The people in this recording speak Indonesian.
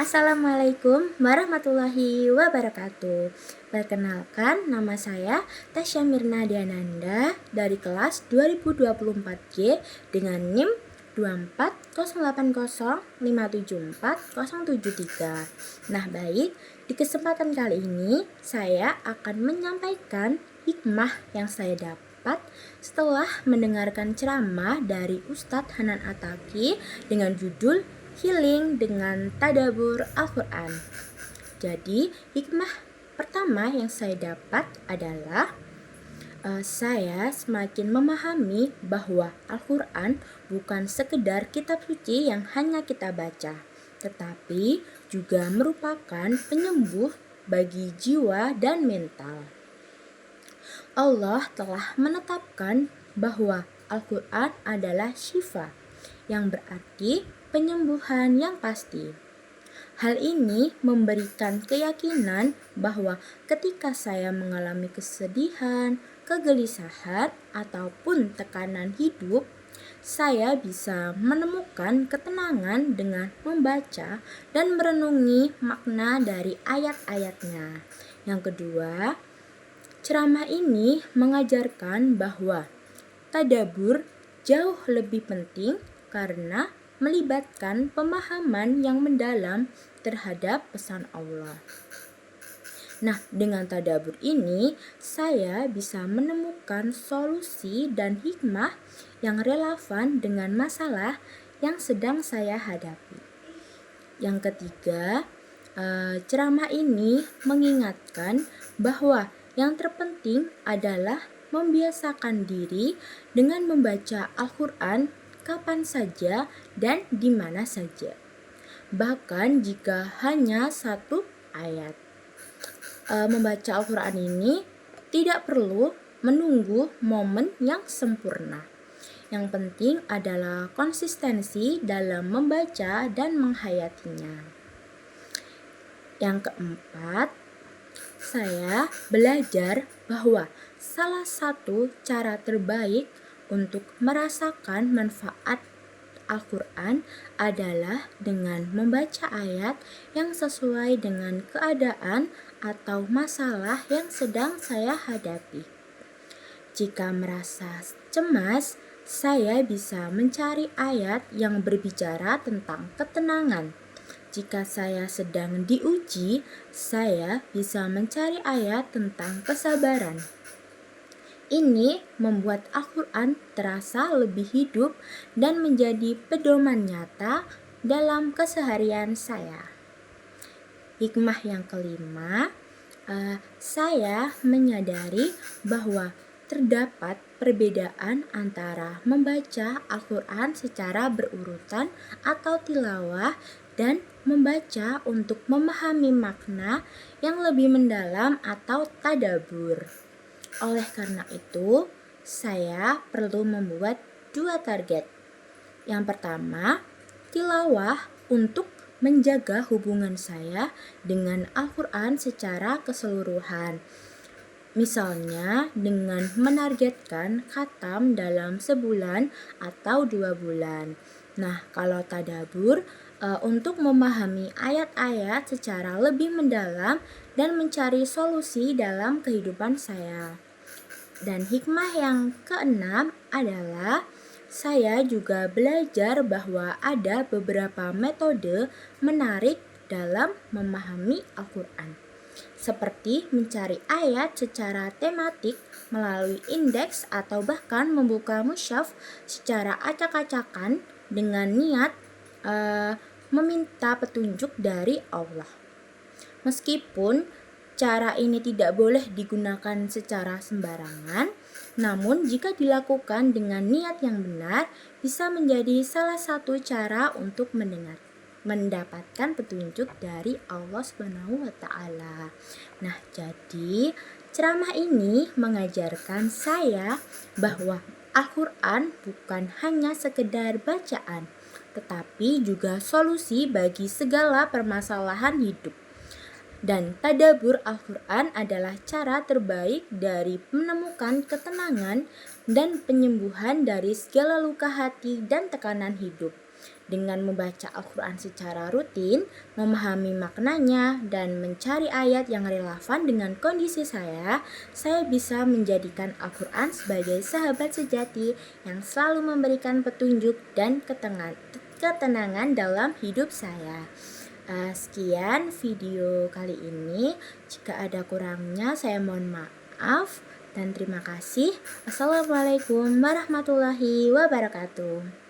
Assalamualaikum warahmatullahi wabarakatuh. Perkenalkan, nama saya Tasya Mirna Diananda dari kelas 2024G dengan NIM 24080574073. Nah, baik, di kesempatan kali ini saya akan menyampaikan hikmah yang saya dapat setelah mendengarkan ceramah dari Ustadz Hanan Ataki dengan judul Healing dengan Tadabbur Al-Quran. Jadi, hikmah pertama yang saya dapat adalah saya semakin memahami bahwa Al-Quran bukan sekedar kitab suci yang hanya kita baca, tetapi juga merupakan penyembuh bagi jiwa dan mental. Allah telah menetapkan bahwa Al-Quran adalah syifa, yang berarti penyembuhan yang pasti. Hal ini memberikan keyakinan bahwa ketika saya mengalami kesedihan, kegelisahan, ataupun tekanan hidup, saya bisa menemukan ketenangan dengan membaca dan merenungi makna dari ayat-ayatnya. Yang kedua, ceramah ini mengajarkan bahwa tadabbur jauh lebih penting karena melibatkan pemahaman yang mendalam terhadap pesan Allah. Nah, dengan tadabbur ini, saya bisa menemukan solusi dan hikmah yang relevan dengan masalah yang sedang saya hadapi. Yang ketiga, ceramah ini mengingatkan bahwa yang terpenting adalah membiasakan diri dengan membaca Al-Quran kapan saja dan di mana saja. Bahkan jika hanya satu ayat. Membaca Al-Quran ini tidak perlu menunggu momen yang sempurna. Yang penting adalah konsistensi dalam membaca dan menghayatinya. Yang keempat, saya belajar bahwa salah satu cara terbaik untuk merasakan manfaat Al-Quran adalah dengan membaca ayat yang sesuai dengan keadaan atau masalah yang sedang saya hadapi. Jika merasa cemas, saya bisa mencari ayat yang berbicara tentang ketenangan. Jika saya sedang diuji, saya bisa mencari ayat tentang kesabaran. Ini membuat Al-Quran terasa lebih hidup dan menjadi pedoman nyata dalam keseharian saya. Hikmah yang kelima, saya menyadari bahwa terdapat perbedaan antara membaca Al-Quran secara berurutan atau tilawah dan membaca untuk memahami makna yang lebih mendalam atau tadabbur. Oleh karena itu, saya perlu membuat 2 target. Yang pertama, tilawah untuk menjaga hubungan saya dengan Al-Quran secara keseluruhan. Misalnya dengan menargetkan khatam dalam sebulan atau 2 bulan. Nah, kalau tadabbur untuk memahami ayat-ayat secara lebih mendalam dan mencari solusi dalam kehidupan saya. Dan hikmah yang keenam adalah saya juga belajar bahwa ada beberapa metode menarik dalam memahami Al-Quran, seperti mencari ayat secara tematik melalui indeks atau bahkan membuka mushaf secara acak-acakan dengan niat meminta petunjuk dari Allah. Meskipun cara ini tidak boleh digunakan secara sembarangan, namun jika dilakukan dengan niat yang benar, bisa menjadi salah satu cara untuk mendapatkan petunjuk dari Allah Subhanahu wa Ta'ala. Nah, jadi ceramah ini mengajarkan saya bahwa Al-Quran bukan hanya sekedar bacaan, tetapi juga solusi bagi segala permasalahan hidup. Dan tadabbur Al-Quran adalah cara terbaik dari menemukan ketenangan dan penyembuhan dari segala luka hati dan tekanan hidup. Dengan membaca Al-Quran secara rutin, memahami maknanya, dan mencari ayat yang relevan dengan kondisi saya bisa menjadikan Al-Quran sebagai sahabat sejati yang selalu memberikan petunjuk dan ketenangan dalam hidup saya. Sekian video kali ini. Jika ada kurangnya, saya mohon maaf dan terima kasih. Assalamualaikum warahmatullahi wabarakatuh.